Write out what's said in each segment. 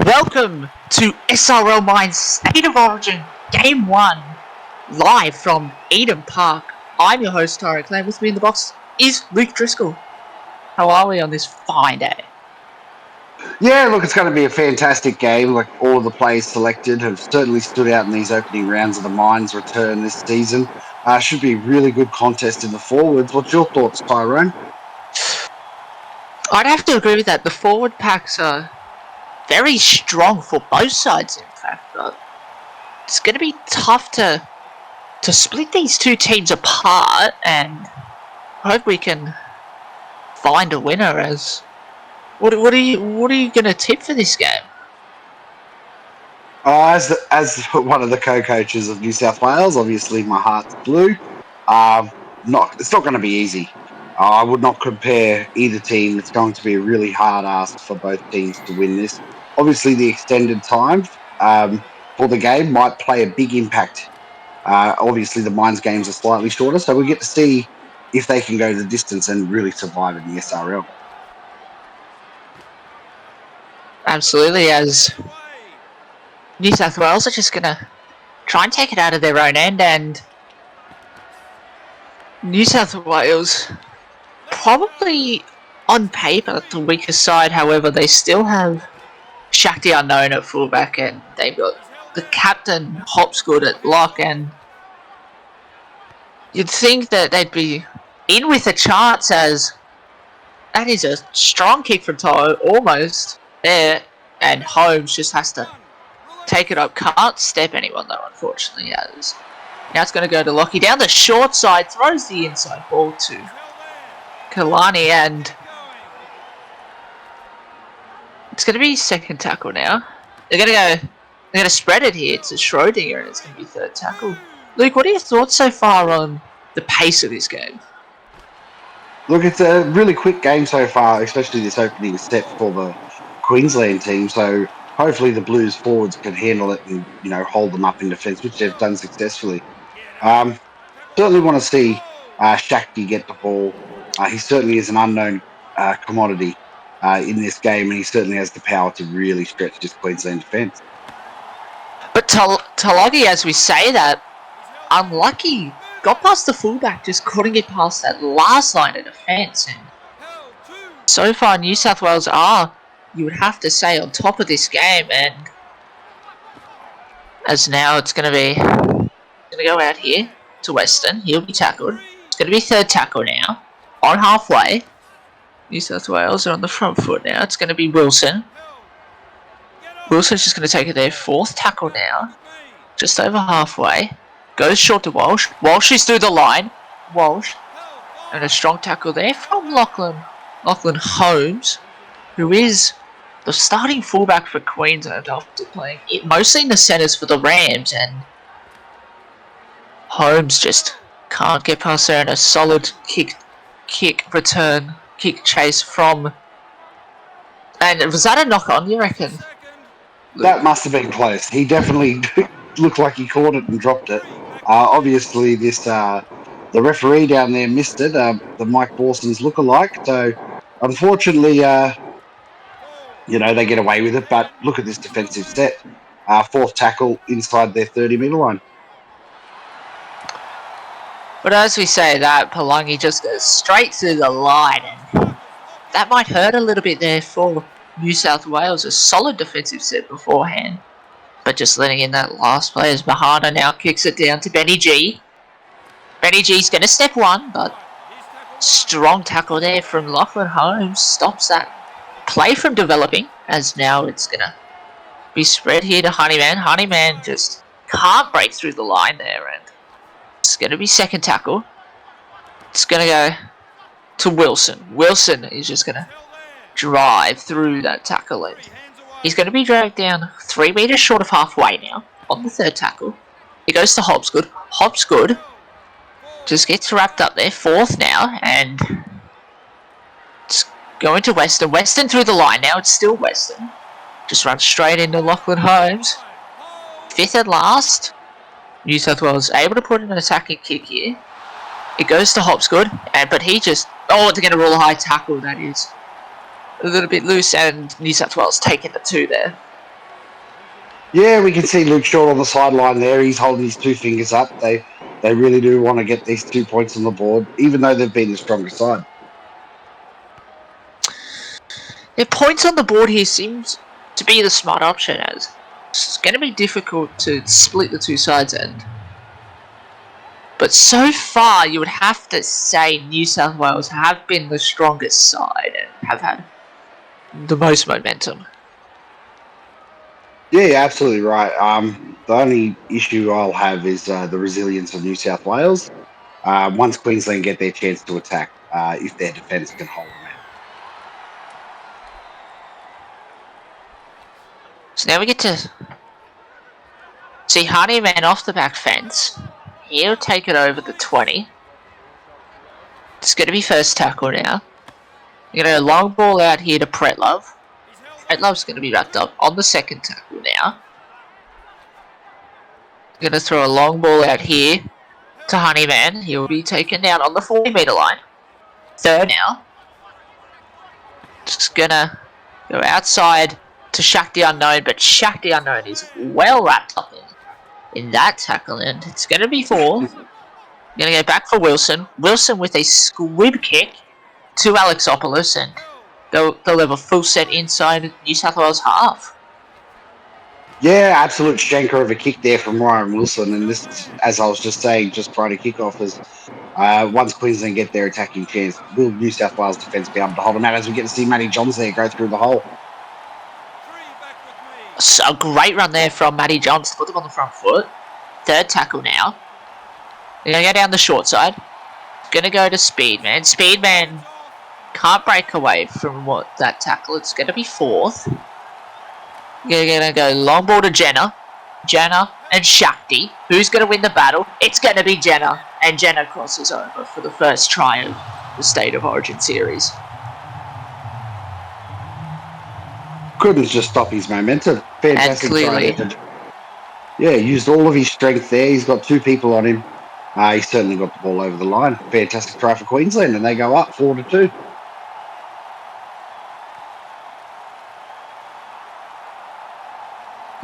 Welcome to SRL Mine's State of Origin Game 1, live from Eden Park. I'm your host, Tarek, and with me in the box is Luke Driscoll. How are we on this fine day? Yeah, look, it's going to be a fantastic game. Like, all of the players selected have certainly stood out in these opening rounds of the Mines return this season. Should be a really good contest in the forwards. What's your thoughts, Tyrone? I'd have to agree with that. The forward packs are very strong for both sides, in fact. But it's going to be tough to split these two teams apart, and hope we can find a winner. As what are you going to tip for this game? As one of the co-coaches of New South Wales, obviously my heart's blue. It's not going to be easy. I would not compare either team. It's going to be a really hard ask for both teams to win this. Obviously, the extended time for the game might play a big impact. Obviously, the Mines games are slightly shorter, so we get to see if they can go the distance and really survive in the SRL. Absolutely, as New South Wales are just going to try and take it out of their own end, and New South Wales probably on paper the weaker side. However, they still have Shaq the Unknown at fullback, and they've got the captain Hopsgood at lock, and you'd think that they'd be in with a chance, as that is a strong kick from To'o, almost there, and Holmes just has to take it up. Can't step anyone though, unfortunately, as now it's going to go to Lockie down the short side, throws the inside ball to Kalani, and it's going to be second tackle now. They're going to spread it here to Schrodinger, and it's going to be third tackle. Luke, what are your thoughts so far on the pace of this game? Look, it's a really quick game so far, especially this opening set for the Queensland team. So hopefully the Blues forwards can handle it and hold them up in defence, which they've done successfully. Certainly want to see Shakti get the ball. He certainly is an unknown commodity in this game, and he certainly has the power to really stretch this Queensland defence. But Talagi, as we say that, unlucky. Got past the fullback, just couldn't get past that last line of defence. And so far, New South Wales are, you would have to say, on top of this game. And as now it's going to go out here to Weston. He'll be tackled. It's going to be third tackle now. On halfway. New South Wales are on the front foot now. It's going to be Wilson. Wilson's just going to take it there. Fourth tackle now. Just over halfway. Goes short to Walsh. Walsh is through the line. Walsh. And a strong tackle there from Lachlan Holmes, who is the starting fullback for Queensland after playing it mostly in the centres for the Rams. And Holmes just can't get past there, and a solid kick return, kick chase from. And was that a knock on, you reckon? That must have been close. He definitely looked like he caught it and dropped it. Obviously, the referee down there missed it. The Mike Borson's lookalike. So, unfortunately, they get away with it. But look at this defensive set. Fourth tackle inside their 30-metre line. But as we say that, Palangi just goes straight through the line, and that might hurt a little bit there for New South Wales. A solid defensive set beforehand, but just letting in that last play as Mahana now kicks it down to Benny G. Benny G's going to step one, but strong tackle there from Lachlan Holmes stops that play from developing, as now it's going to be spread here to Honeyman. Honeyman just can't break through the line there, and it's going to be second tackle. It's going to go to Wilson. Wilson is just going to drive through that tackle, and he's going to be dragged down 3 metres short of halfway now on the third tackle. He goes to Hopsgood. Hopsgood just gets wrapped up there. Fourth now, and it's going to Weston. Weston through the line now. It's still Weston. Just runs straight into Lachlan Holmes. Fifth and last. New South Wales able to put in an attacking kick here. It goes to Hopsgood, but he just... Oh, they're going to roll a high tackle. That is a little bit loose, and New South Wales taking the 2 there. Yeah, we can see Luke Short on the sideline there. He's holding his two fingers up. They really do want to get these 2 points on the board, even though they've been the stronger side. The points on the board here seems to be the smart option, as it's going to be difficult to split the two sides and. But so far, you would have to say New South Wales have been the strongest side and have had the most momentum. Yeah, you're absolutely right. The only issue I'll have is the resilience of New South Wales. Once Queensland get their chance to attack, if their defence can hold them out. So now we get to see Honeyman off the back fence. He'll take it over the 20. It's going to be first tackle now. You're going to long ball out here to Pretlove. Pretlove's going to be wrapped up on the second tackle now. Going to throw a long ball out here to Honeyman. He'll be taken down on the 40-metre line. Third now. Just going to go outside to Shaq the Unknown, but Shaq the Unknown is well wrapped up in that tackle, and it's going to be fourth. Going to go back for Wilson. Wilson with a squib kick to Alexopoulos, and they'll have a full set inside New South Wales half. Yeah, absolute shanker of a kick there from Ryan Wilson. And this, as I was just saying, just prior to kickoff, is once Queensland get their attacking chance, will New South Wales defence be able to hold them out as we get to see Matty Johns there go through the hole? So a great run there from Matty Johns to put them on the front foot. Third tackle now. They're going to go down the short side. Going to go to Speedman. Speedman can't break away from that tackle. It's going to be fourth. You're going to go long ball to Jenna. Jenna and Shakti. Who's going to win the battle? It's going to be Jenna. And Jenna crosses over for the first try of the State of Origin series. Couldn't just stop his momentum. Fantastic clearly, try. Yeah, used all of his strength there. He's got two people on him. He certainly got the ball over the line. Fantastic try for Queensland, and they go up 4-2.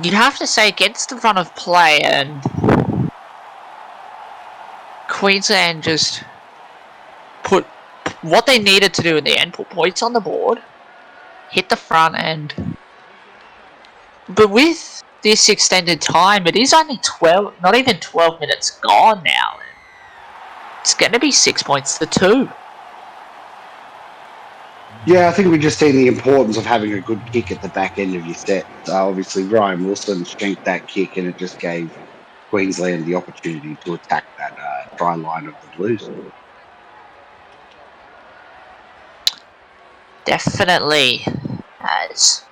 You'd have to say against the run of play, and Queensland just put what they needed to do in the end, put points on the board, hit the front end. But with this extended time, it is only 12, not even 12 minutes gone now. It's going to be 6 points to 2. Yeah, I think we just seen the importance of having a good kick at the back end of your set. Obviously, Ryan Wilson shanked that kick, and it just gave Queensland the opportunity to attack that try line of the Blues. Definitely. As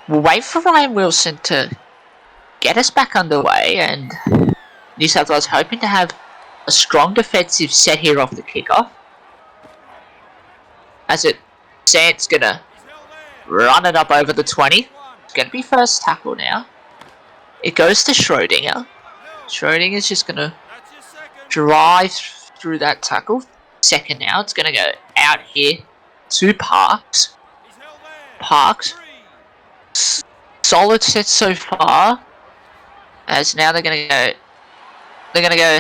we'll wait for Ryan Wilson to get us back underway, and New South Wales hoping to have a strong defensive set here off the kickoff. As Sant's gonna run it up over the 20. It's gonna be first tackle now. It goes to Schrodinger. Schrodinger's just gonna drive through that tackle. Second now. It's gonna go out here to Parks. Parks. Solid set so far. As now they're gonna go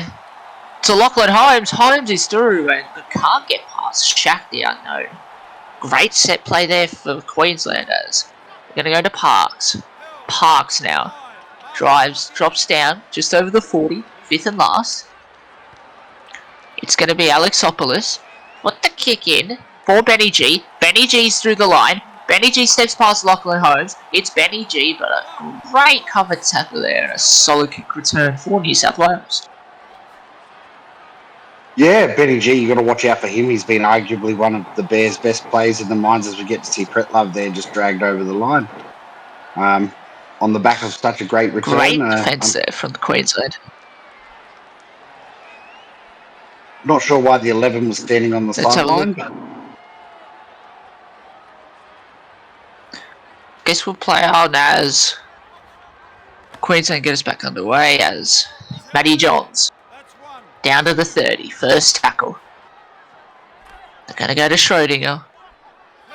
to Lachlan Holmes. Holmes is through and can't get past Shaq the Unknown. Great set play there for Queenslanders. They're going to go to Parks. Parks now drops down just over the 40, fifth and last. It's going to be Alexopoulos. Put the kick in for Benny G. Benny G's through the line. Benny G steps past Lachlan Holmes. It's Benny G, but a great covered tackle there and a solid kick return for New South Wales. Yeah, Benny G, you got to watch out for him. He's been arguably one of the Bears' best players in the mines as we get to see Pretlove there just dragged over the line. On the back of such a great return. Great defence there from Queensland. Not sure why the 11 was standing on the sideline. Guess we'll play on as Queensland get us back underway as Matty Johns. Down to the 30, first tackle. They're going to go to Schrodinger.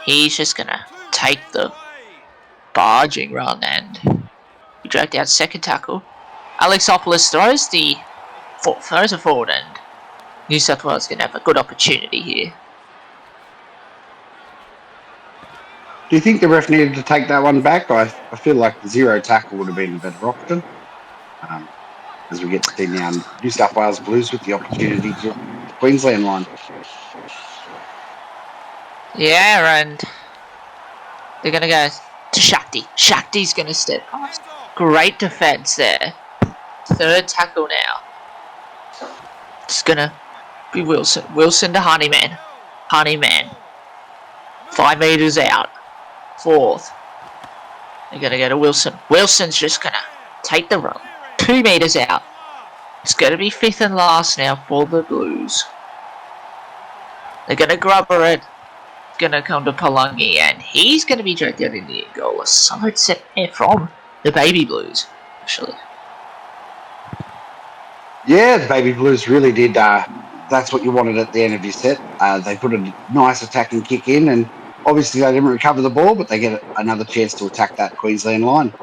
He's just going to take the barging run and he dragged out second tackle. Alexopoulos throws a forward and New South Wales going to have a good opportunity here. Do you think the ref needed to take that one back? I feel like the zero tackle would have been a better option. As we get to see now, New South Wales Blues with the opportunity to the Queensland line. Yeah, and they're going to go to Shakti. Shakti's going to step past. Great defense there. Third tackle now. It's going to be Wilson. Wilson to Honeyman. Honeyman. 5 meters out. Fourth. They're going to go to Wilson. Wilson's just going to take the run. 2 meters out. It's going to be fifth and last now for the Blues. They're going to grubber it. It's going to come to Palangi, and he's going to be dragged out in the goal. A solid set there from the Baby Blues, actually. Yeah, the Baby Blues really did. That's what you wanted at the end of your set. They put a nice attacking kick in, and obviously they didn't recover the ball, but they get another chance to attack that Queensland line.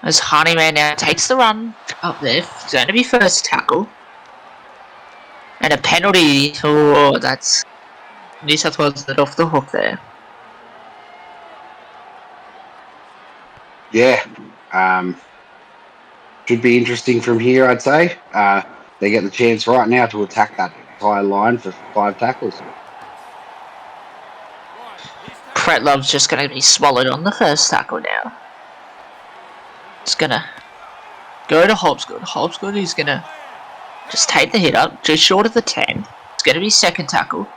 As Honeyman now takes the run up there. It's going to be first tackle. And a penalty. Oh, that's New South Wales off the hook there. Yeah. Should be interesting from here, I'd say. They get the chance right now to attack that entire line for 5 tackles. Pretlove's just going to be swallowed on the first tackle now. It's going to go to Hobsgood. Hobsgood is going to just take the hit up, just short of the 10. It's going to be second tackle.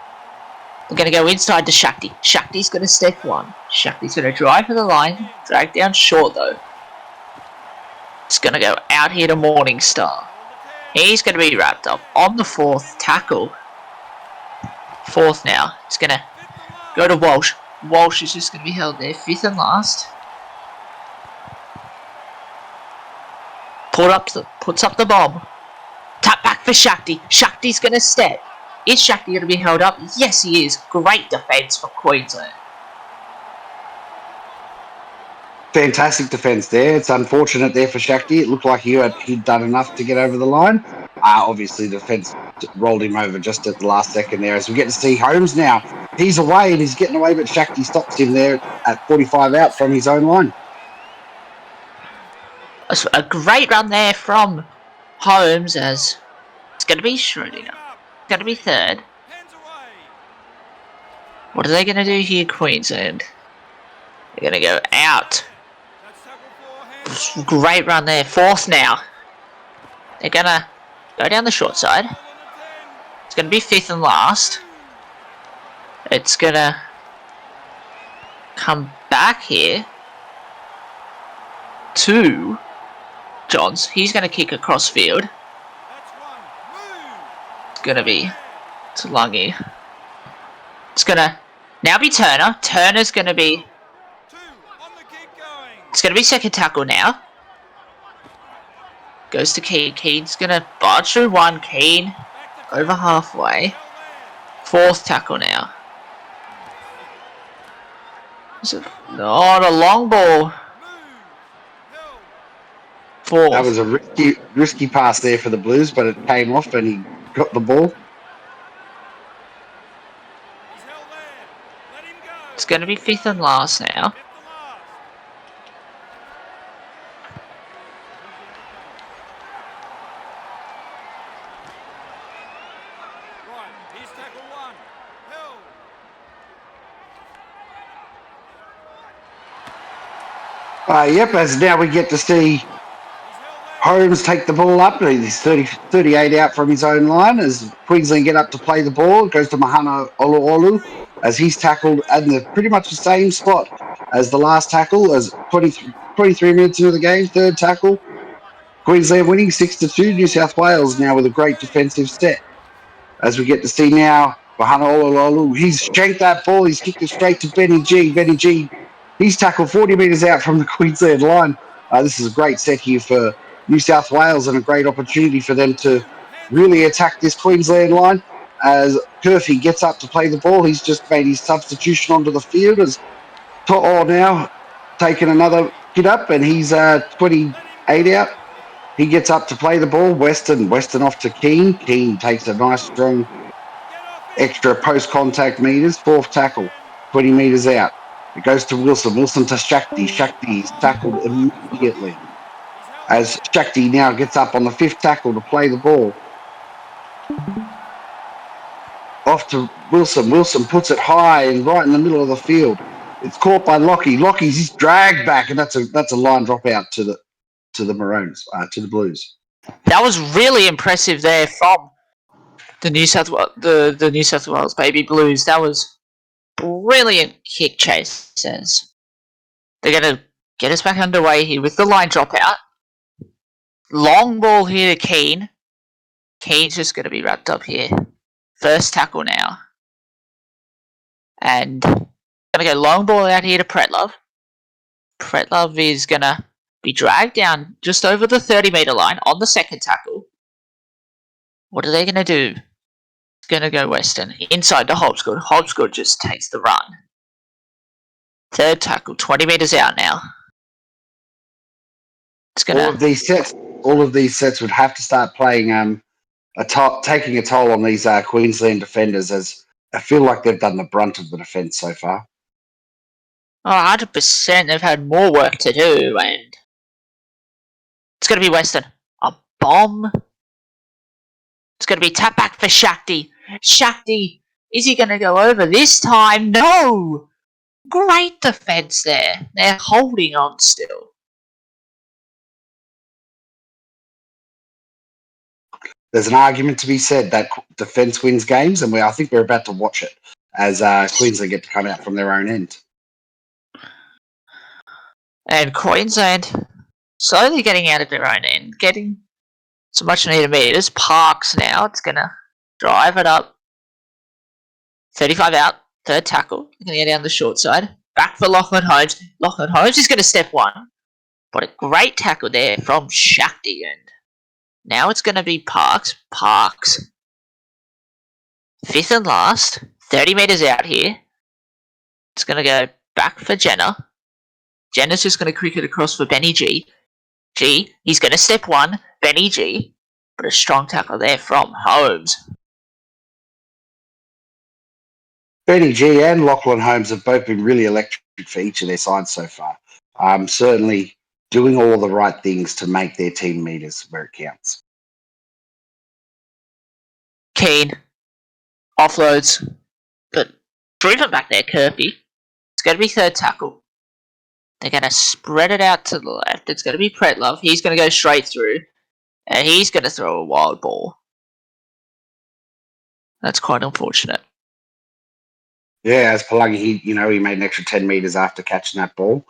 They're going to go inside to Shakti. Shakti's going to step one. Shakti's going to drive for the line. Drag down short though. It's going to go out here to Morningstar. He's going to be wrapped up on the fourth tackle. Fourth now. It's going to go to Walsh. Walsh is just going to be held there. Fifth and last. Puts up the bomb. Tap back for Shakti. Shakti's going to step. Is Shakti going to be held up? Yes, he is. Great defence for Queensland. Fantastic defence there. It's unfortunate there for Shakti. It looked like he'd done enough to get over the line. Obviously, the defence rolled him over just at the last second there. As we get to see Holmes now. He's away and he's getting away, but Shakti stops him there at 45 out from his own line. A great run there from Holmes as it's going to be Schrodinger. It's going to be third. What are they going to do here, Queensland? They're going to go out. Great run there. Fourth now. They're going to go down the short side. It's going to be fifth and last. It's going to come back here to Johns. He's going to kick across field. It's going to be Tulungi. It's going to now be Turner. Turner's going to be... It's going to be second tackle now. Goes to Keane. Keane's going to barge through one. Keane over halfway. Fourth tackle now. Not a long ball. Fourth. That was a risky pass there for the Blues, but it came off and he got the ball. It's going to be fifth and last now. Yep, as now we get to see Holmes take the ball up. He's 38 out from his own line as Queensland get up to play the ball. It goes to Mahana Oluolu as he's tackled at pretty much the same spot as the last tackle, as 23 minutes into the game, third tackle. Queensland winning 6-2. New South Wales now with a great defensive set. As we get to see now, Mahana Oluolu, he's shanked that ball. He's kicked it straight to Benny G. Benny G, he's tackled 40 metres out from the Queensland line. This is a great set here for New South Wales and a great opportunity for them to really attack this Queensland line. As Curfey gets up to play the ball, he's just made his substitution onto the field as To'o now taking another hit up, and he's 28 out. He gets up to play the ball. Weston off to Keane. Keane takes a nice strong extra post contact meters. Fourth tackle, 20 meters out. It goes to Wilson. Wilson to Shakti. Shakti's tackled immediately. As Shakti now gets up on the fifth tackle to play the ball. Off to Wilson. Wilson puts it high and right in the middle of the field. It's caught by Lockie. Lockie's dragged back, and that's a line drop out to the Maroons, to the Blues. That was really impressive there from the New South Wales Baby Blues. That was brilliant kick chases. They're going to get us back underway here with the line drop out. Long ball here to Keane. Keane's just going to be wrapped up here. First tackle now. And going to go long ball out here to Pretlove. Pretlove is going to be dragged down just over the 30-meter line on the second tackle. What are they going to do? It's going to go Western inside to Holmesgood. Holmesgood just takes the run. Third tackle, 20 meters out now. It's going All of these sets would have to start playing taking a toll on these Queensland defenders, as I feel like they've done the brunt of the defence so far. 100%. They've had more work to do, and it's going to be Western. A bomb. It's going to be tap back for Shakti. Shakti, is he going to go over this time? No! Great defence there. They're holding on still. There's an argument to be said that defence wins games, and I think we're about to watch it as Queensland get to come out from their own end. And Queensland slowly getting out of their own end, getting some much needed meters. Parks now, it's going to drive it up. 35 out, third tackle. They're going to get down the short side. Back for Lachlan Holmes. Lachlan Holmes is going to step one. But a great tackle there from Shakti. And now it's going to be Parks. Parks. Fifth and last. 30 meters out here. It's going to go back for Jenna. Jenna's just going to cricket across for Benny G. He's going to step one. Benny G. But a strong tackle there from Holmes. Benny G and Lachlan Holmes have both been really electric for each of their sides so far. Certainly doing all the right things to make their team meters where it counts. Keane. Offloads. But driven back there, Kirby. It's going to be third tackle. They're going to spread it out to the left. It's going to be Pretlove. He's going to go straight through. And he's going to throw a wild ball. That's quite unfortunate. Yeah, as Palangi, he made an extra 10 meters after catching that ball.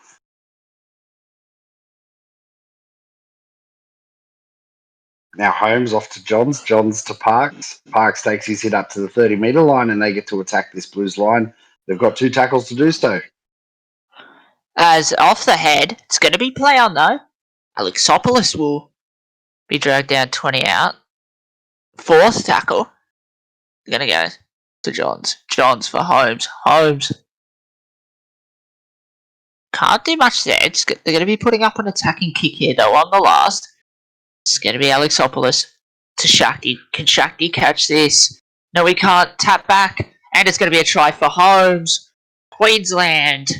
Now Holmes off to Johns to Parks. Parks takes his hit up to the 30-meter line, and they get to attack this Blues line. They've got two tackles to do so. As off the head, it's going to be play on though. Alexopoulos will be dragged down 20 out. Fourth tackle. They're going to go to Johns. Johns for Holmes. Holmes. Can't do much there. They're going to be putting up an attacking kick here though on the last. It's going to be Alexopoulos to Shakti. Can Shakti catch this? No, he can't. Tap back. And it's going to be a try for Holmes. Queensland.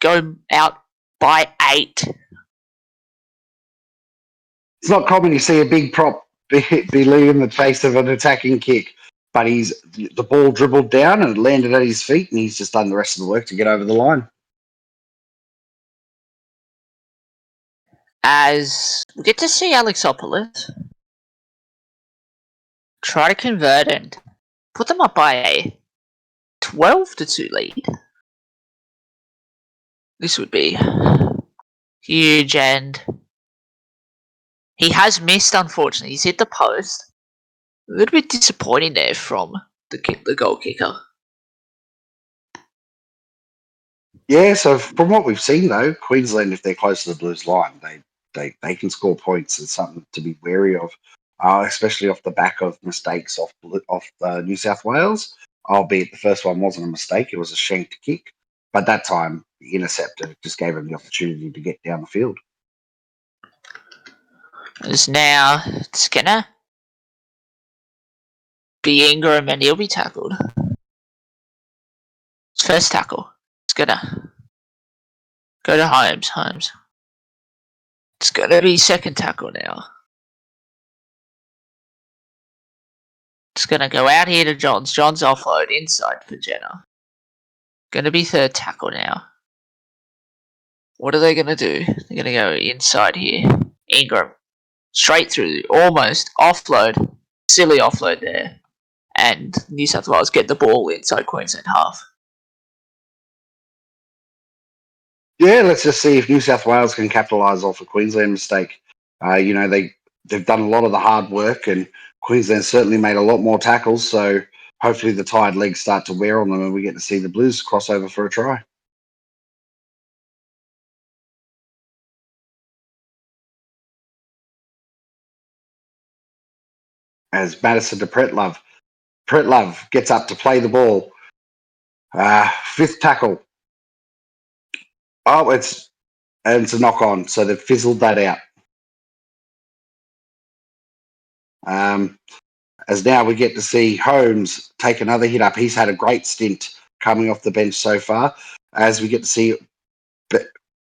Go out by 8. It's not common to see a big prop be leaving the face of an attacking kick, but the ball dribbled down and landed at his feet, and he's just done the rest of the work to get over the line. As we get to see Alexopoulos try to convert and put them up by a 12-2 lead. This would be huge, and he has missed, unfortunately. He's hit the post. A little bit disappointing there from the goal kicker. Yeah, so from what we've seen, though, Queensland, if they're close to the Blues line, they can score points. It's something to be wary of, especially off the back of mistakes off New South Wales, albeit the first one wasn't a mistake. It was a shanked kick. But that time, the interceptor just gave him the opportunity to get down the field. As now it's gonna be Ingram and he'll be tackled. First tackle. It's gonna go to Holmes. It's gonna be second tackle now. It's gonna go out here to Johns. Johns offload inside for Jenner. Gonna be third tackle now. What are they gonna do? They're gonna go inside here. Ingram. Straight through. Almost. Offload. Silly offload there. And New South Wales get the ball inside Queensland half. Yeah, let's just see if New South Wales can capitalise off a Queensland mistake. They've done a lot of the hard work, and Queensland certainly made a lot more tackles. So hopefully the tired legs start to wear on them, and we get to see the Blues cross over for a try. As Madison to Pretlove. Pretlove gets up to play the ball. Fifth tackle. Oh, it's a knock on, so they've fizzled that out. As now we get to see Holmes take another hit up. He's had a great stint coming off the bench so far. As we get to see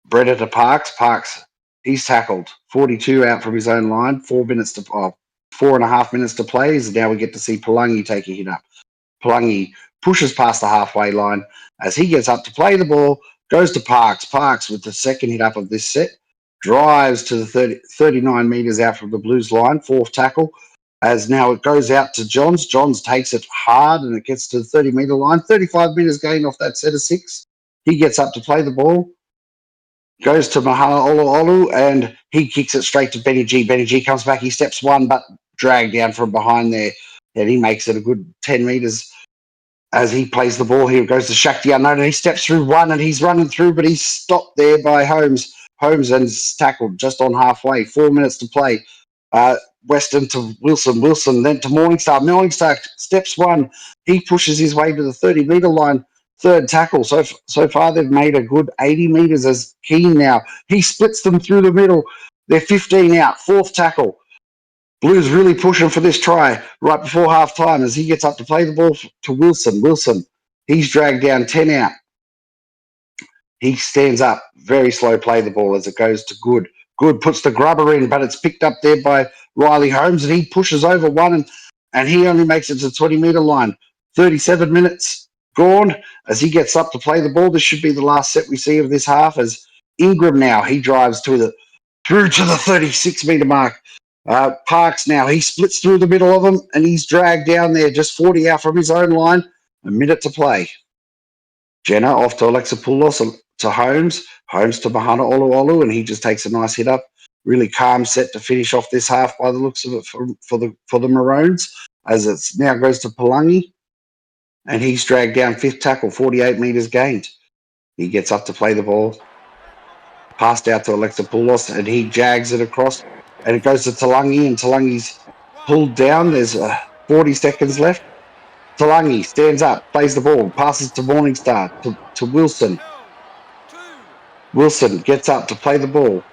Breda to Parks. Parks, he's tackled. 42 out from his own line. 4.5 minutes to play. As now we get to see Palangi take a hit up. Palangi pushes past the halfway line as he gets up to play the ball, goes to Parks. Parks with the second hit up of this set, drives to the 39 metres out from the Blues line, fourth tackle, as now it goes out to Johns. Johns takes it hard and it gets to the 30-metre line, 35 metres gain off that set of six. He gets up to play the ball, goes to Mahana Olu, and he kicks it straight to Benny G. Benny G comes back, he steps one, but dragged down from behind there, and he makes it a good 10 metres. As he plays the ball here, goes to Shakti Unknown, and he steps through one, and he's running through, but he's stopped there by Holmes. Holmes and tackled just on halfway. 4 minutes to play. Weston to Wilson. Wilson then to Morningstar. Morningstar steps one. He pushes his way to the 30-metre line. Third tackle. So far, they've made a good 80 metres as Keane now. He splits them through the middle. They're 15 out. Fourth tackle. Blues really pushing for this try right before half time as he gets up to play the ball to Wilson. Wilson, he's dragged down 10 out. He stands up, very slow play the ball as it goes to Good. Good puts the grubber in, but it's picked up there by Riley Holmes, and he pushes over one, and he only makes it to the 20-metre line. 37 minutes gone as he gets up to play the ball. This should be the last set we see of this half as Ingram now, he drives through to the 36-metre mark. Parks now, he splits through the middle of them, and he's dragged down there, just 40 out from his own line. A minute to play. Jenner off to Alexa Poulos to Holmes. Holmes to Mahana Olu, and he just takes a nice hit up. Really calm set to finish off this half by the looks of it for the Maroons, as it now goes to Palangi, and he's dragged down fifth tackle, 48 metres gained. He gets up to play the ball. Passed out to Alexa Poulos, and he jags it across. And it goes to Talangi, and Talangi's pulled down. There's 40 seconds left. Talangi stands up, plays the ball, passes to Morningstar, to Wilson. Wilson gets up to play the ball.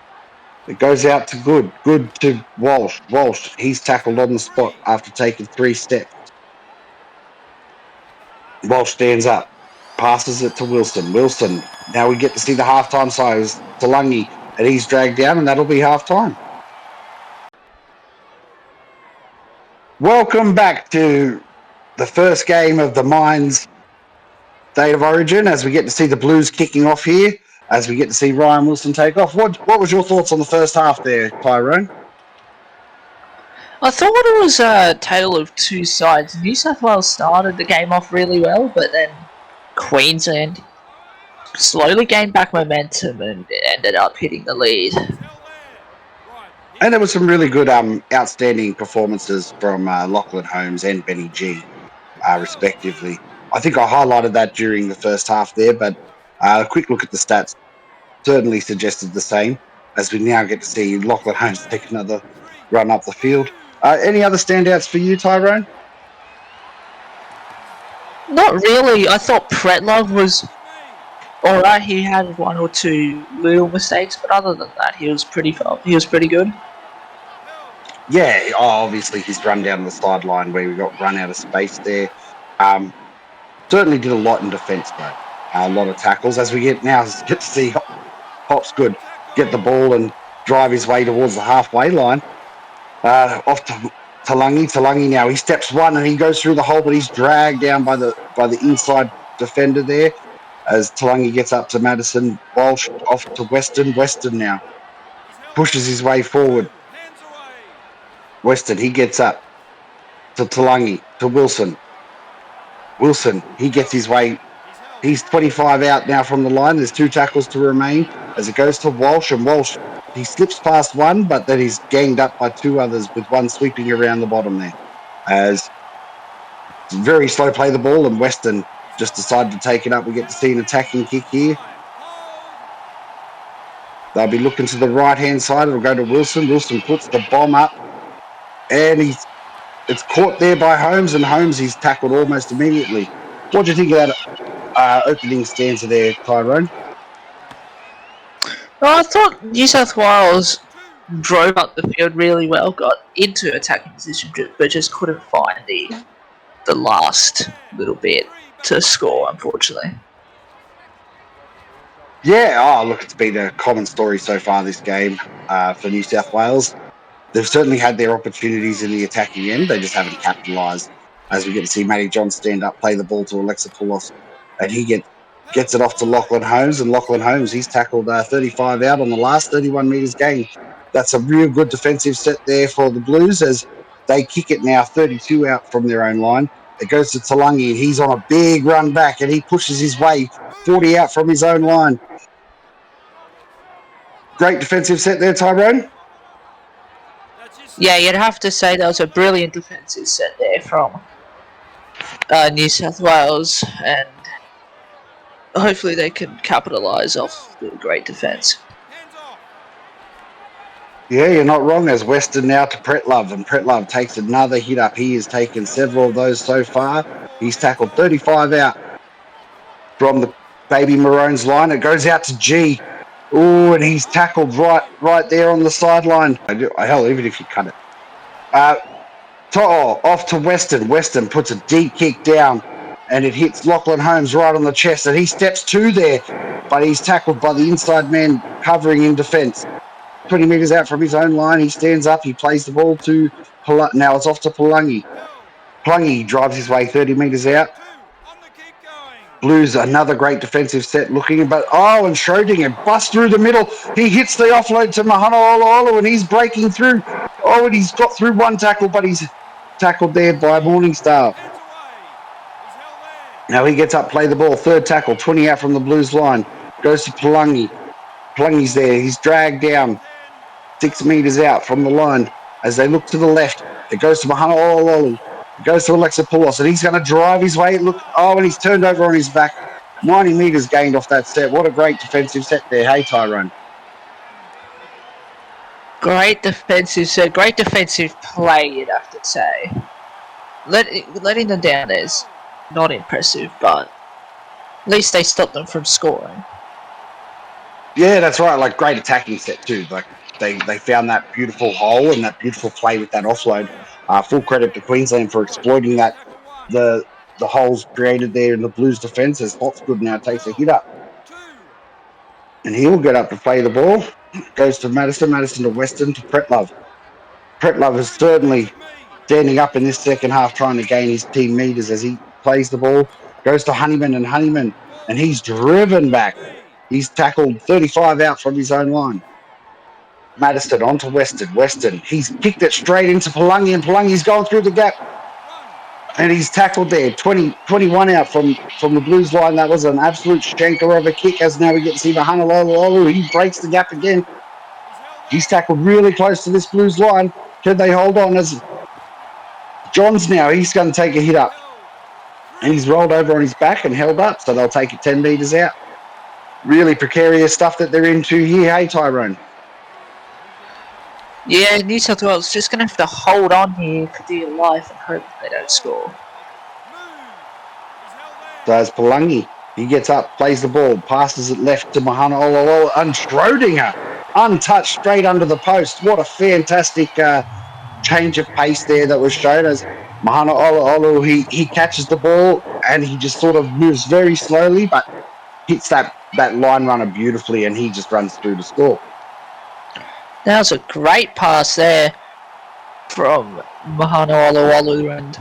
It goes out to Good. Good to Walsh. Walsh, he's tackled on the spot after taking 3 steps. Walsh stands up, passes it to Wilson. Wilson, now we get to see the halftime size. Talangi, and he's dragged down, and that'll be halftime. Welcome back to the first game of the Mines State of Origin as we get to see the Blues kicking off here, as we get to see Ryan Wilson take off. What was your thoughts on the first half there, Tyrone? I thought it was a tale of two sides. New South Wales started the game off really well, but then Queensland slowly gained back momentum and ended up hitting the lead. And there were some really good, outstanding performances from Lachlan Holmes and Benny G, respectively. I think I highlighted that during the first half there, but a quick look at the stats certainly suggested the same, as we now get to see Lachlan Holmes take another run up the field. Any other standouts for you, Tyrone? Not really. I thought Pretlove was alright. He had one or two little mistakes, but other than that, he was pretty good. Yeah, obviously his run down the sideline where we got run out of space there. Certainly did a lot in defence though. A lot of tackles as we get to see Hopsgood get the ball and drive his way towards the halfway line. Off to Talangi. Talangi now he steps one and he goes through the hole, but he's dragged down by the inside defender there. As Talangi gets up to Madison, Walsh off to Weston. Weston now pushes his way forward. Weston he gets up to Talangi to Wilson. Wilson he gets his way. He's 25 out now from the line. There's 2 tackles to remain as it goes to Walsh, and Walsh he slips past one, but then he's ganged up by 2 others with one sweeping around the bottom there. As very slow play the ball, and Weston just decided to take it up. We get to see an attacking kick here. They'll be looking to the right-hand side. It'll go to Wilson. Wilson puts the bomb up, and it's caught there by Holmes, and Holmes he's tackled almost immediately. What do you think of that opening stanza there, Tyrone? Well, I thought New South Wales drove up the field really well, got into attacking position, but just couldn't find the last little bit to score, unfortunately. Yeah, look, it's been a common story so far this game for New South Wales. They've certainly had their opportunities in the attacking end. They just haven't capitalised. As we get to see Matty John stand up, play the ball to Alexa Poulos, and he gets it off to Lachlan Holmes. And Lachlan Holmes, he's tackled 35 out on the last 31 metres gained. That's a real good defensive set there for the Blues as they kick it now 32 out from their own line. It goes to Talangi, and he's on a big run back, and he pushes his way 40 out from his own line. Great defensive set there, Tyrone. Yeah, you'd have to say that was a brilliant defensive set there from New South Wales, and hopefully they can capitalise off the great defence. Yeah, you're not wrong. As Weston now to Pretlove, and Pretlove takes another hit up. He has taken several of those so far. He's tackled 35 out from the baby Maroons line. It goes out to G. Oh, and he's tackled right there on the sideline. Hell, even if you cut it. Off to Weston. Weston puts a deep kick down, and it hits Lachlan Holmes right on the chest, and he steps 2 there, but he's tackled by the inside man covering in defence. 20 metres out from his own line, he stands up, he plays the ball to now it's off to Palangi. Palangi drives his way 30 metres out. Blues, another great defensive set looking, but and Schrodinger busts through the middle. He hits the offload to Mahana Olu, and he's breaking through. Oh, and he's got through one tackle, but he's tackled there by Morningstar. Now he gets up, play the ball, 3rd tackle, 20 out from the Blues line. Goes to Palangi. Palangi's there, he's dragged down 6 metres out from the line. As they look to the left, it goes to Mahana Olu. It goes to Alexa Poulos, and he's going to drive his way. And he's turned over on his back. 90 metres gained off that set. What a great defensive set there. Hey, Tyrone. Great defensive set. Great defensive play, you'd have to say. Letting them down is not impressive, but at least they stopped them from scoring. Yeah, that's right. Like, great attacking set too. Like, they found that beautiful hole and that beautiful play with that offload. Full credit to Queensland for exploiting that the holes created there in the Blues defence as Hopsgood now takes a hit up. And he'll get up to play the ball. Goes to Madison. Madison to Weston to Pretlove. Pretlove is certainly standing up in this second half trying to gain his team metres as he plays the ball. Goes to Honeyman, and he's driven back. He's tackled 35 out from his own line. Madison on to Weston. Weston, he's kicked it straight into Palangi, and Palangi's going through the gap. And he's tackled there. 21 out from the Blues line. That was an absolute shanker of a kick, as now we get to see Mahana Olu. He breaks the gap again. He's tackled really close to this Blues line. Can they hold on? As Johns now, he's going to take a hit up. And he's rolled over on his back and held up, so they'll take it 10 metres out. Really precarious stuff that they're into here. Hey, Tyrone. Yeah, New South Wales just going to have to hold on here for dear life and hope they don't score. So it's Palangi. He gets up, plays the ball, passes it left to Mahana Olololo, and Schrodinger, untouched, straight under the post. What a fantastic change of pace there that was shown as Mahana Olololo, he catches the ball and he just sort of moves very slowly, but hits that line runner beautifully, and he just runs through to score. That was a great pass there from Mahana Oluwalu and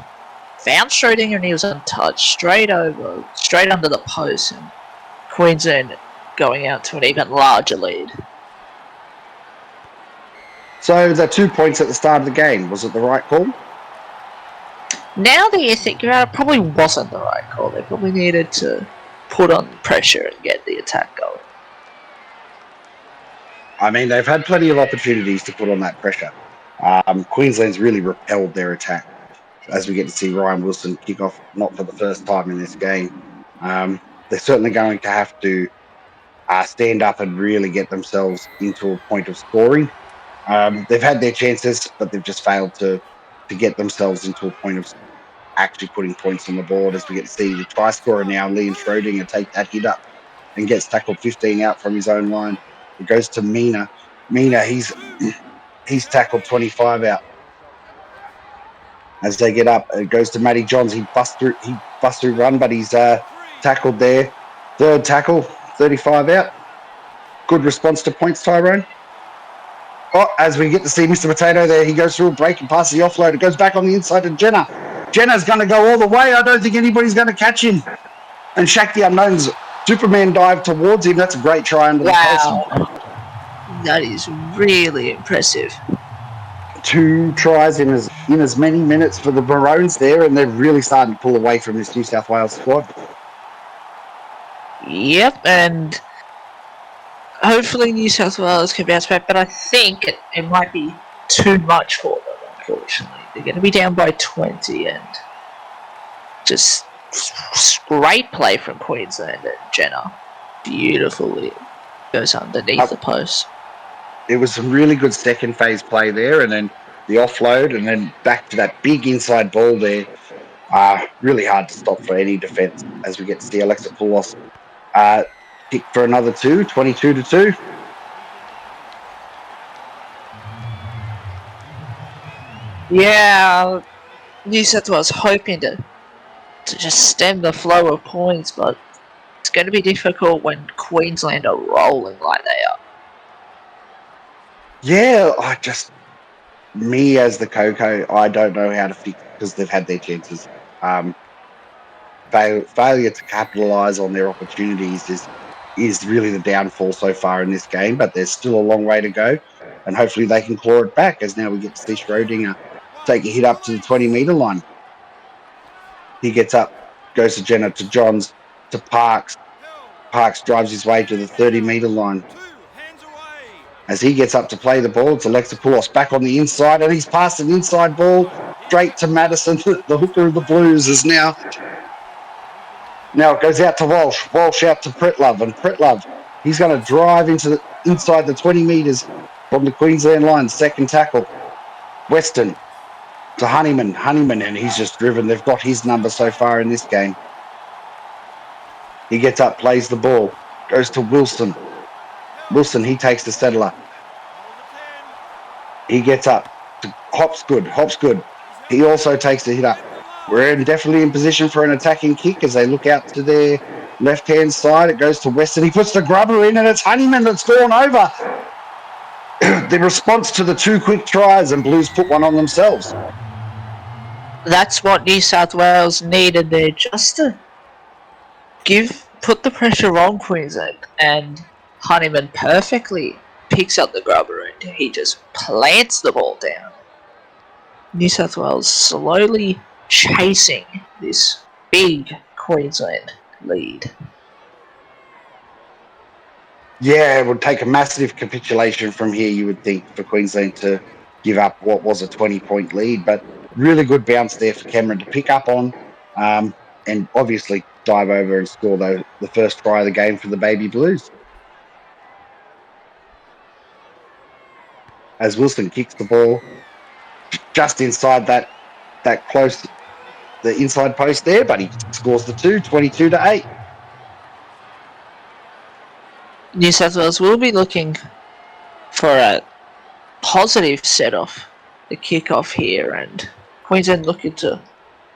found Schrodinger, and he was untouched, straight under the post, and Queensland going out to an even larger lead. So the 2 points at the start of the game, was it the right call? Now that you think about it, probably wasn't the right call. They probably needed to put on pressure and get the attack going. I mean, they've had plenty of opportunities to put on that pressure. Queensland's really repelled their attack, as we get to see Ryan Wilson kick off, not for the first time in this game. They're certainly going to have to stand up and really get themselves into a point of scoring. They've had their chances, but they've just failed to get themselves into a point of actually putting points on the board, as we get to see the try scorer now, Liam Schrodinger, take that hit up and gets tackled 15 out from his own line. It goes to Mina. Mina, he's tackled 25 out. As they get up, it goes to Matty Johns. He busts through run, but he's tackled there. Third tackle, 35 out. Good response to points, Tyrone. Oh, as we get to see Mr. Potato there, he goes through a break and passes the offload. It goes back on the inside to Jenna. Jenna's going to go all the way. I don't think anybody's going to catch him. And Shaq the Unknown's Superman dive towards him. That's a great try under the post. That is really impressive. 2 tries in as many minutes for the Maroons there, and they're really starting to pull away from this New South Wales squad. Yep, and hopefully New South Wales can bounce back, but I think it might be too much for them, unfortunately. They're going to be down by 20, and just great play from Queensland and Jenna. Beautifully goes underneath the post. It was some really good second phase play there, and then the offload, and then back to that big inside ball there. Really hard to stop for any defence, as we get to see Alexa Poulos kick for another 2, 22-2. Yeah, New South Wales hoping to just stem the flow of points, but it's going to be difficult when Queensland are rolling like they are. Yeah, me as the Coco, I don't know how to fix it, because they've had their chances. Failure to capitalise on their opportunities is really the downfall so far in this game, but there's still a long way to go, and hopefully they can claw it back, as now we get to see Schrodinger take a hit up to the 20-metre line. He gets up, goes to Jenna, to Johns, to Parks. Parks drives his way to the 30-metre line. As he gets up to play the ball, it's Alexa Poulos back on the inside, and he's passed an inside ball straight to Madison, the hooker of the Blues. Is now it goes out to Walsh. Walsh out to Pretlove, and Pretlove, he's going to drive inside the 20 metres from the Queensland line. Second tackle. Weston to Honeyman, and he's just driven. They've got his number so far in this game. He gets up, plays the ball, goes to Wilson. Wilson, he takes the settler. He gets up to Hopsgood. He also takes the hit up. We're definitely in position for an attacking kick as they look out to their left-hand side. It goes to Weston. He puts the grubber in, and it's Honeyman that's gone over. The response to the 2 quick tries, and Blues put one on themselves. That's what New South Wales needed there, just to put the pressure on Queensland, and Honeyman perfectly picks up the grubber and he just plants the ball down. New South Wales slowly chasing this big Queensland lead. Yeah, it would take a massive capitulation from here, you would think, for Queensland to give up what was a 20-point lead. But really good bounce there for Cameron to pick up on, and obviously dive over and score the first try of the game for the Baby Blues. As Wilson kicks the ball just inside that close, the inside post there, but he scores the 2, 22-8. New South Wales will be looking for a positive set off the kick-off here, and Queensland looking to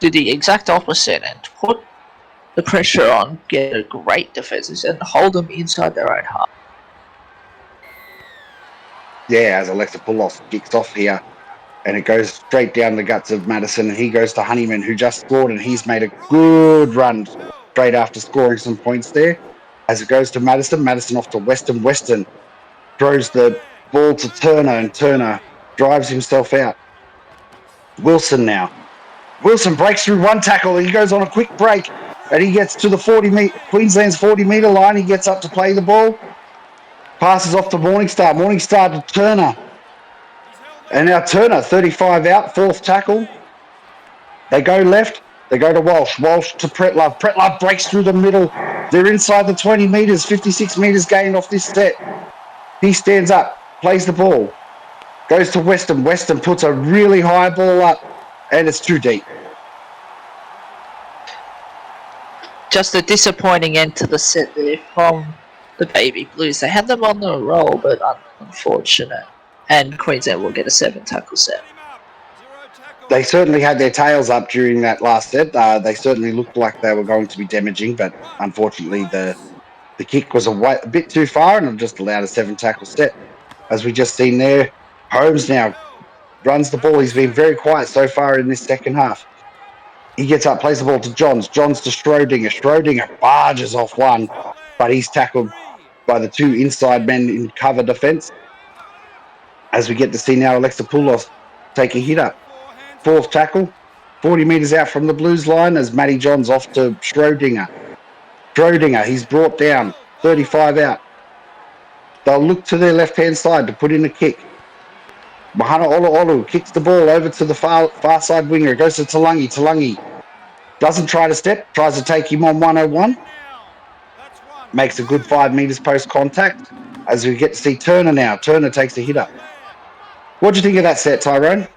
do the exact opposite and put the pressure on, get a great defensive and hold them inside their own half. Yeah, as Alexa Poulos kicks off here, and it goes straight down the guts of Madison, and he goes to Honeyman, who just scored, and he's made a good run straight after scoring some points there. As it goes to Madison, Madison off to Weston. Weston throws the ball to Turner, and Turner drives himself out. Wilson now. Wilson breaks through one tackle, and he goes on a quick break, and he gets to the Queensland's 40-metre line. He gets up to play the ball. Passes off to Morningstar. Morningstar to Turner. And now Turner, 35 out, fourth tackle. They go left. They go to Walsh. Walsh to Pretlove. Pretlove breaks through the middle. They're inside the 20 metres, 56 metres gained off this set. He stands up, plays the ball, goes to Weston. Weston puts a really high ball up, and it's too deep. Just a disappointing end to the set there from the Baby Blues. They had them on the roll, but unfortunate. And Queensland will get a 7-tackle set. They certainly had their tails up during that last set. They certainly looked like they were going to be damaging, but unfortunately the kick was a bit too far and just allowed a 7-tackle set. As we just seen there, Holmes now runs the ball. He's been very quiet so far in this second half. He gets up, plays the ball to Johns. Johns to Schrodinger. Schrodinger barges off one, but he's tackled by the two inside men in cover defence. As we get to see now Alexa Poulos take a hit up. Fourth tackle, 40 metres out from the Blues line as Matty Johns off to Schrodinger. Schrodinger, he's brought down, 35 out. They'll look to their left-hand side to put in a kick. Mahana Olu kicks the ball over to the far side winger. It goes to Talangi. Talangi doesn't try to step, tries to take him on 101. Makes a good 5 metres post contact. As we get to see Turner now. Turner takes a hit up. What do you think of that set, Tyrone?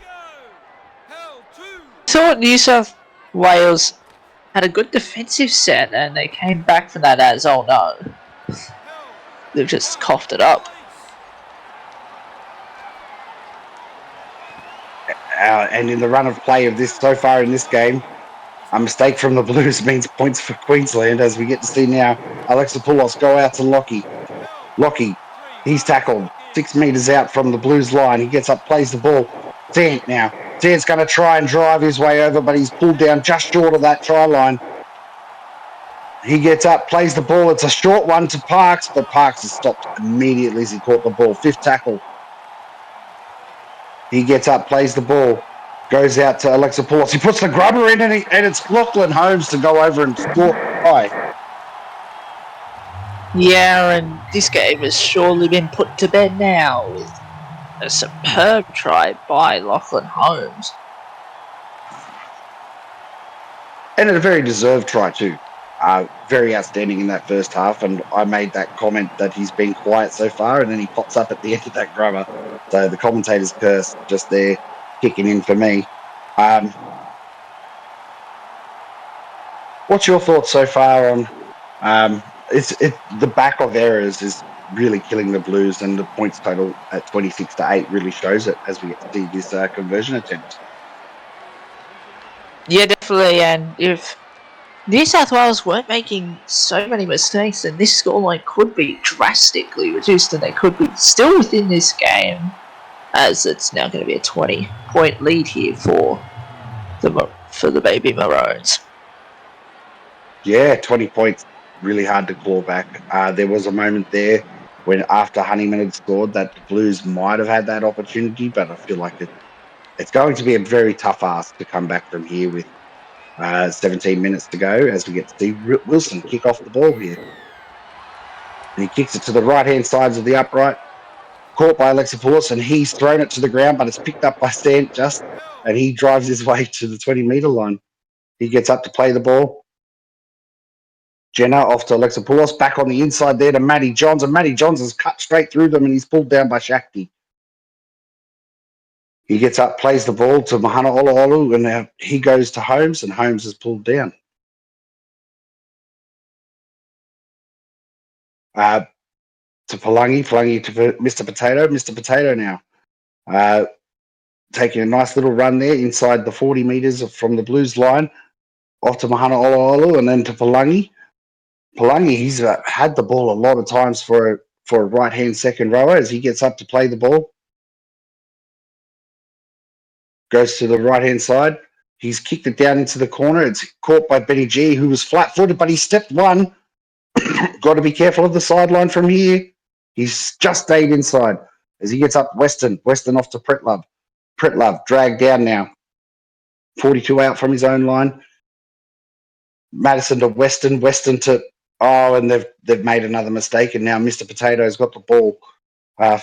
I thought New South Wales had a good defensive set, and they came back from that as, oh no, they've just coughed it up. And in the run of play of this so far in this game, a mistake from the Blues means points for Queensland, as we get to see now Alexa Poulos go out to Lockie. Lockie, he's tackled 6 metres out from the Blues line. He gets up, plays the ball. Sant now. Sant's going to try and drive his way over, but he's pulled down just short of that try line. He gets up, plays the ball. It's a short one to Parks, but Parks is stopped immediately as he caught the ball. Fifth tackle. He gets up, plays the ball, goes out to Alexa Poulos. He puts the grubber in, and it's Lachlan Holmes to go over and score high. Yeah, and this game has surely been put to bed now with a superb try by Lachlan Holmes. And a very deserved try too. Very outstanding in that first half, and I made that comment that he's been quiet so far, and then he pops up at the end of that grubber. So the commentator's curse just there kicking in for me. What's your thoughts so far on the back of errors is really killing the Blues, and the points total at 26-8 really shows it as we get to see this conversion attempt. Yeah, definitely, and if New South Wales weren't making so many mistakes, then this scoreline could be drastically reduced, and they could be still within this game, as it's now going to be a 20-point lead here for the Baby Maroons. Yeah, 20 points, really hard to claw back. There was a moment there when after Honeyman had scored that the Blues might have had that opportunity, but I feel like it's going to be a very tough ask to come back from here with 17 minutes to go as we get to see Wilson kick off the ball here. And he kicks it to the right-hand sides of the upright, caught by Alexa Poulos, and he's thrown it to the ground, but it's picked up by Sant and he drives his way to the 20-metre line. He gets up to play the ball. Jenna off to Alexa Poulos, back on the inside there to Matty Johns, and Matty Johns has cut straight through them, and he's pulled down by Shakti. He gets up, plays the ball to Mahana Olu, and now he goes to Holmes, and Holmes is pulled down. to Palangi. Palangi to Mr. Potato. Mr. Potato now. Taking a nice little run there inside the 40 metres from the Blues line. Off to Mahana Oloolu and then to Palangi. Palangi, he's had the ball a lot of times for a right-hand second rower as he gets up to play the ball. Goes to the right-hand side. He's kicked it down into the corner. It's caught by Benny G, who was flat-footed, but he stepped one. Got to be careful of the sideline from here. He's just stayed inside as he gets up Weston. Weston off to Pretlove. Pretlove dragged down now. 42 out from his own line. Madison to Weston. Weston to and they've made another mistake, and now Mr. Potato's got the ball.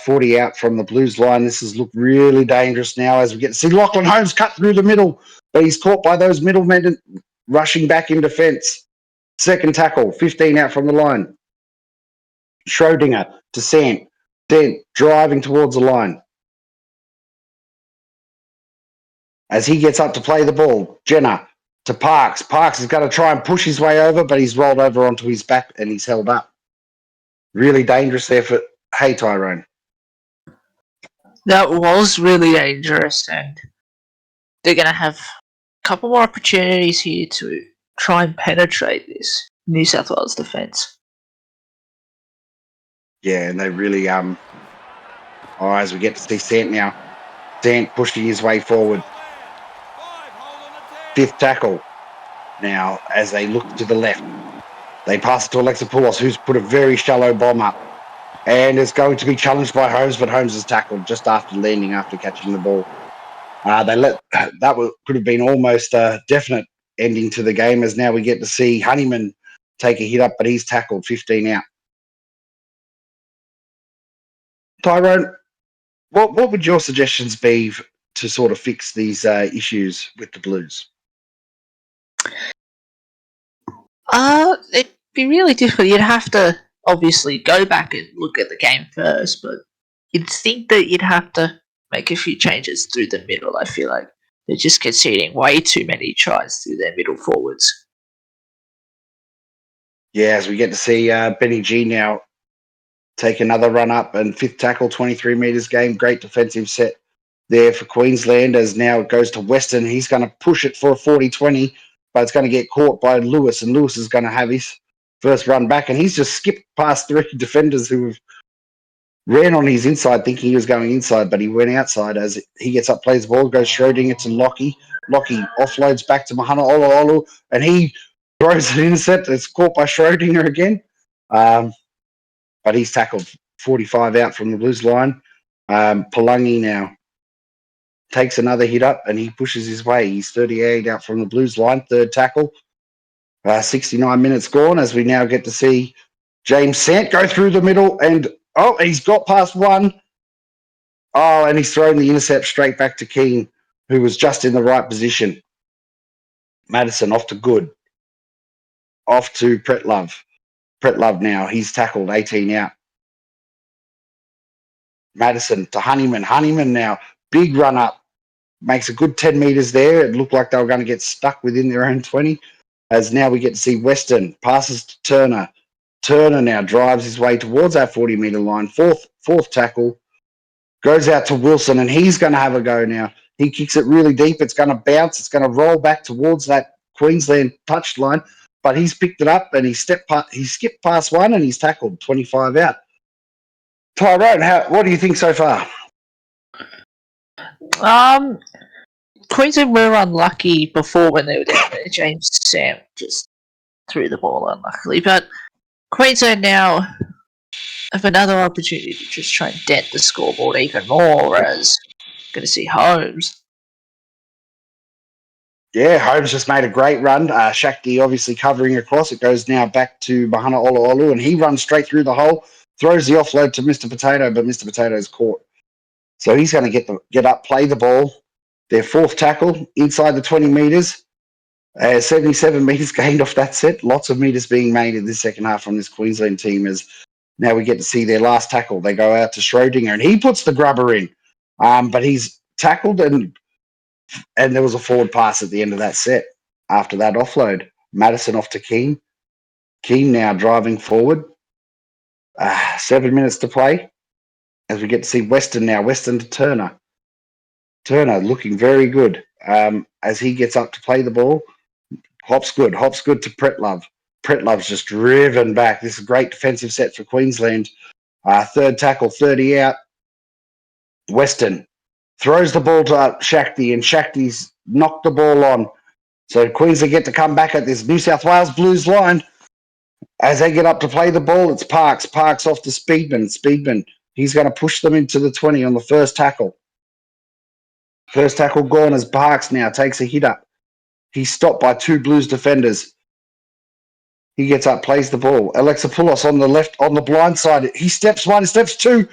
40 out from the Blues line. This has looked really dangerous now as we get to see Lachlan Holmes cut through the middle, but he's caught by those middlemen rushing back in defence. Second tackle, 15 out from the line. Schrodinger to Sant. Dent driving towards the line. As he gets up to play the ball, Jenner to Parks. Parks is going to try and push his way over, but he's rolled over onto his back and he's held up. Really dangerous there for Tyrone. That was really dangerous, and they're going to have a couple more opportunities here to try and penetrate this New South Wales defence. Yeah, and they really as we get to see Sant now. Sant pushing his way forward. Fifth tackle. Now, as they look to the left, they pass it to Alexa Poulos, who's put a very shallow bomb up. And it's going to be challenged by Holmes, but Holmes is tackled just after landing, after catching the ball. Could have been almost a definite ending to the game, as now we get to see Honeyman take a hit up, but he's tackled, 15 out. Tyrone, what would your suggestions be to sort of fix these issues with the Blues? It'd be really difficult. You'd have to obviously go back and look at the game first, but you'd think that you'd have to make a few changes through the middle. I feel like they're just conceding way too many tries through their middle forwards. Yeah, as we get to see Benny G now take another run up and fifth tackle, 23 metres game. Great defensive set there for Queensland, as now it goes to Weston. He's going to push it for a 40-20, but it's going to get caught by Lewis, and Lewis is going to have his first run back, and he's just skipped past three defenders who ran on his inside thinking he was going inside, but he went outside. As he gets up, plays the ball, goes Schrodinger to Lockie. Lockie offloads back to Mahana Oloolu, and he throws an intercept. It's caught by Schrodinger again. But he's tackled, 45 out from the Blues line. Palangi now takes another hit up and he pushes his way. He's 38 out from the Blues line, third tackle. 69 minutes gone as we now get to see James Sant go through the middle, and he's got past one. And he's thrown the intercept straight back to Keane, who was just in the right position. Madison off to Good. Off to Pretlove. Pretlove now, he's tackled, 18 out. Madison to Honeyman. Honeyman now, big run up. Makes a good 10 metres there. It looked like they were going to get stuck within their own 20. As now we get to see Weston. Passes to Turner. Turner now drives his way towards that 40-metre line. Fourth tackle. Goes out to Wilson, and he's going to have a go now. He kicks it really deep. It's going to bounce. It's going to roll back towards that Queensland touch line. But he's picked it up and he skipped past one and he's tackled, 25 out. Tyrone, what do you think so far? Queensland were unlucky before when they were down there. James Sant just threw the ball unluckily, but Queensland now have another opportunity to just try and dent the scoreboard even more, whereas going to see Holmes. Yeah, Holmes just made a great run. Shakti obviously covering across. It goes now back to Mahana Oloolu, and he runs straight through the hole, throws the offload to Mr. Potato, but Mr. Potato is caught. So he's going to get up, play the ball. Their fourth tackle inside the 20 metres. 77 metres gained off that set. Lots of metres being made in this second half from this Queensland team, as now we get to see their last tackle. They go out to Schrodinger, and he puts the grubber in. But he's tackled, and there was a forward pass at the end of that set after that offload. Madison off to Keane. Keane now driving forward. 7 minutes to play as we get to see Weston now. Weston to Turner. Turner looking very good as he gets up to play the ball. Hop's good to Pretlove. Pretlove's just driven back. This is a great defensive set for Queensland. Third tackle, 30 out. Weston throws the ball to Shakti, and Shakti's knocked the ball on. So Queensland get to come back at this New South Wales Blues line. As they get up to play the ball, it's Parks. Parks off to Speedman. Speedman, he's going to push them into the 20 on the first tackle. First tackle gone as Parks now takes a hit up. He's stopped by two Blues defenders. He gets up, plays the ball. Alexopoulos on the left, on the blind side. He steps one, steps two,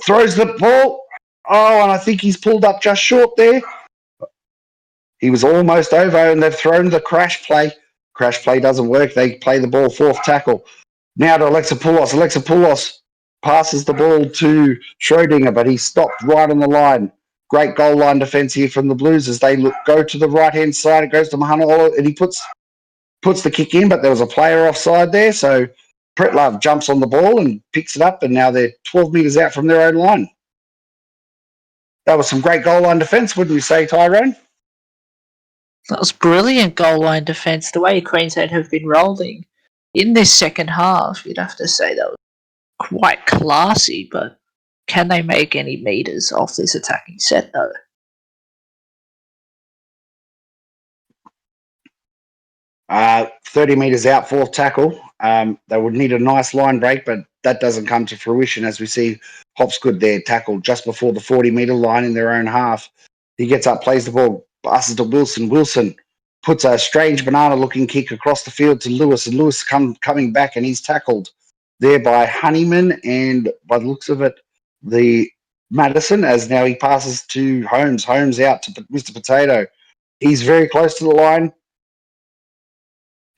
throws the ball. Oh, and I think he's pulled up just short there. He was almost over, and they've thrown the crash play. Crash play doesn't work. They play the ball, fourth tackle. Now to Alexopoulos. Alexopoulos passes the ball to Schrodinger, but he's stopped right on the line. Great goal line defense here from the Blues as they go to the right-hand side. It goes to Mahana, and he puts the kick in, but there was a player offside there, so Pretlove jumps on the ball and picks it up, and now they're 12 metres out from their own line. That was some great goal line defence, wouldn't you say, Tyrone? That was brilliant goal line defence. The way Queensland have been rolling in this second half, you'd have to say that was quite classy, but can they make any metres off this attacking set, though? Uh, 30 metres out, fourth tackle. They would need a nice line break, but that doesn't come to fruition as we see Hopsgood there tackled just before the 40-metre line in their own half. He gets up, plays the ball, passes to Wilson. Wilson puts a strange banana-looking kick across the field to Lewis, and Lewis coming back, and he's tackled there by Honeyman, and by the looks of it, the Madison, as now he passes to Holmes. Holmes out to Mr. Potato. He's very close to the line,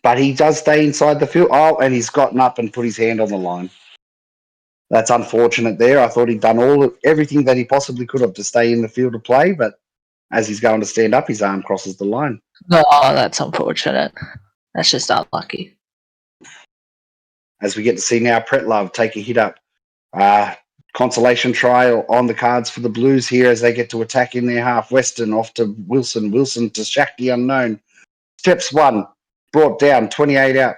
but he does stay inside the field. Oh, and he's gotten up and put his hand on the line. That's unfortunate there. I thought he'd done everything that he possibly could have to stay in the field of play, but as he's going to stand up, his arm crosses the line. Oh, that's unfortunate. That's just unlucky. As we get to see now Pretlove take a hit up. Consolation try on the cards for the Blues here as they get to attack in their half. Weston off to Wilson. Wilson to Shakti unknown. Steps one. Brought down, 28 out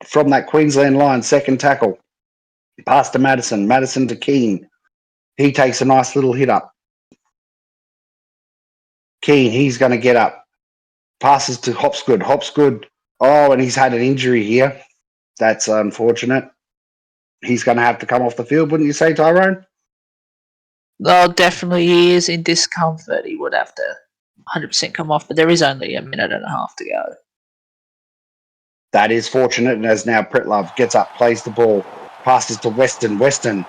from that Queensland line, second tackle. Pass to Madison. Madison to Keane. He takes a nice little hit up. Keane, he's going to get up. Passes to Hopsgood. Hopsgood, oh, and he's had an injury here. That's unfortunate. He's going to have to come off the field, wouldn't you say, Tyrone? No, definitely he is in discomfort. He would have to 100% come off, but there is only a minute and a half to go. That is fortunate, and as now Pretlove gets up, plays the ball, passes to Weston. Weston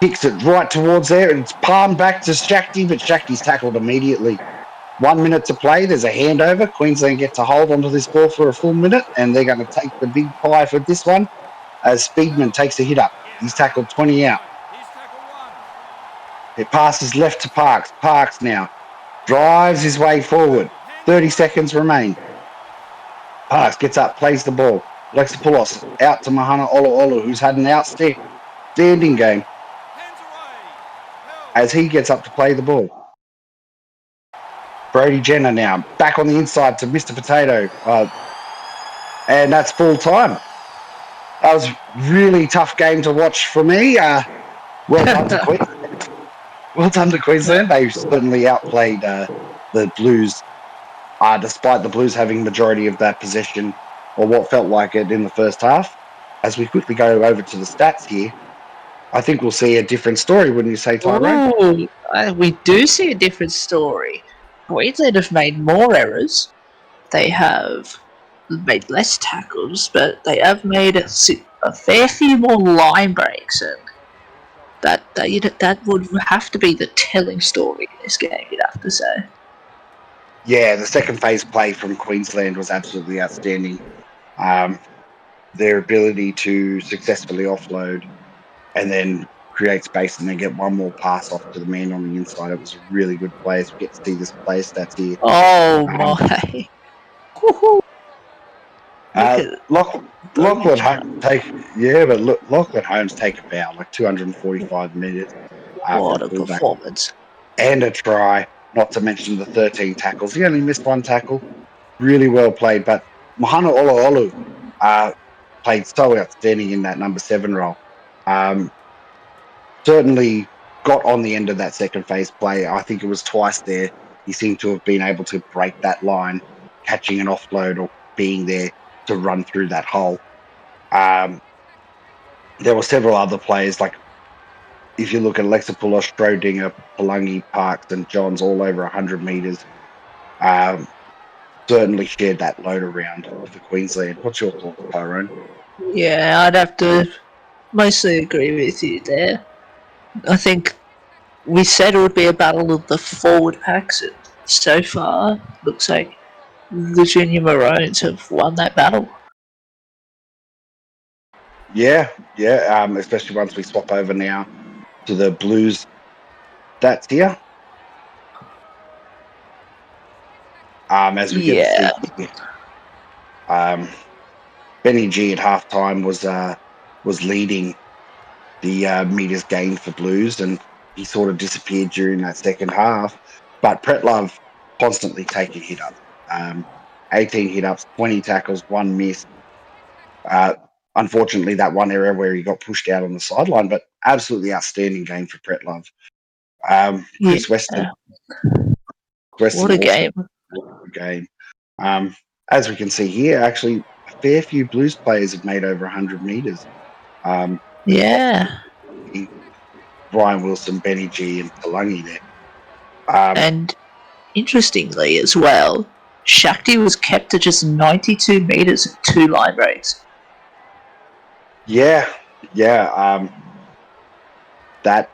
kicks it right towards there, and it's palmed back to Shakti, but Shakti's tackled immediately. 1 minute to play. There's a handover. Queensland get to hold onto this ball for a full minute, and they're going to take the big pie for this one as Speedman takes a hit up. He's tackled 20 out. It passes left to Parks. Parks now drives his way forward. 30 seconds remain. Parks gets up, plays the ball. Alexopoulos out to Mahana Olu, who's had an outstanding game as he gets up to play the ball. Brody Jenner now back on the inside to Mr. Potato. And that's full time. That was a really tough game to watch for me. Well done to Queensland. Well done to Queensland. They certainly outplayed the Blues, despite the Blues having majority of that possession, or what felt like it in the first half. As we quickly go over to the stats here, I think we'll see a different story, wouldn't you say, Tyrone? Oh, we do see a different story. Queensland have made more errors. They have made less tackles, but they have made a fair few more line breaks, and that would have to be the telling story in this game, you'd have to say. Yeah, the second phase play from Queensland was absolutely outstanding. Their ability to successfully offload and then create space and then get one more pass off to the man on the inside. It was a really good play as we get to see this play stats here. Oh my. Look at Lachlan Bogich. Holmes Lachlan Holmes take about like 245 minutes for What a a fullback performance. and a try. Not to mention the 13 tackles. He only missed one tackle. Really well played, but Mahana Oloolu played so outstanding in that number 7 role. Um, Certainly got on the end of that second phase play. I think it was twice there. He seemed to have been able to break that line, catching an offload or being there to run through that hole. Um, there were several other players, like if you look at Alexa Pulos, Strodinger, Palangi, Parks, and Johns all over 100 metres, um, certainly shared that load around for Queensland. What's your thoughts, Tyrone? Yeah, I'd have to mostly agree with you there. I think we said it would be a battle of the forward packs, and so far, looks like the Junior Maroons have won that battle. Yeah, especially once we swap over now to the Blues stats here. As we get to Yeah, see here, Benny G at halftime was leading the meters gained for Blues, and he sort of disappeared during that second half. But Pretlove constantly taking hit ups, 18 hit ups, 20 tackles, one miss. Uh, Unfortunately, that one area where he got pushed out on the sideline, but absolutely outstanding game for Pretlove. yeah. Chris Weston What a also game. a game. As we can see here, actually, a fair few Blues players have made over 100 meters. Top Yeah. Brian Wilson, Benny G, and Talangi there. Um, And interestingly as well, Shakti was kept to just 92 metres and 2 line breaks. yeah, yeah. That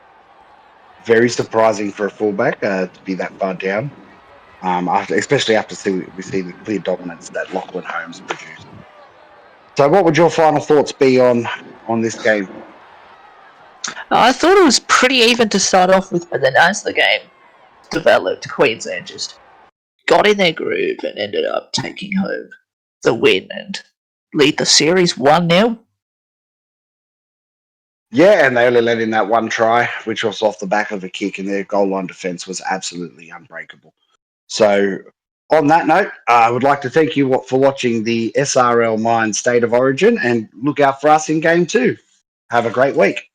very surprising for a fullback to be that far down. Especially after we see the clear dominance that Lachlan Holmes produced. So, what would your final thoughts be on this game? I thought it was pretty even to start off with, but then as the game developed, Queensland just got in their groove and ended up taking home the win and lead the series 1-0. Yeah, and they only let in that one try, which was off the back of a kick, and their goal line defense was absolutely unbreakable. So, on that note, I would like to thank you for watching the SRL Mine State of Origin, and look out for us in game 2. Have a great week.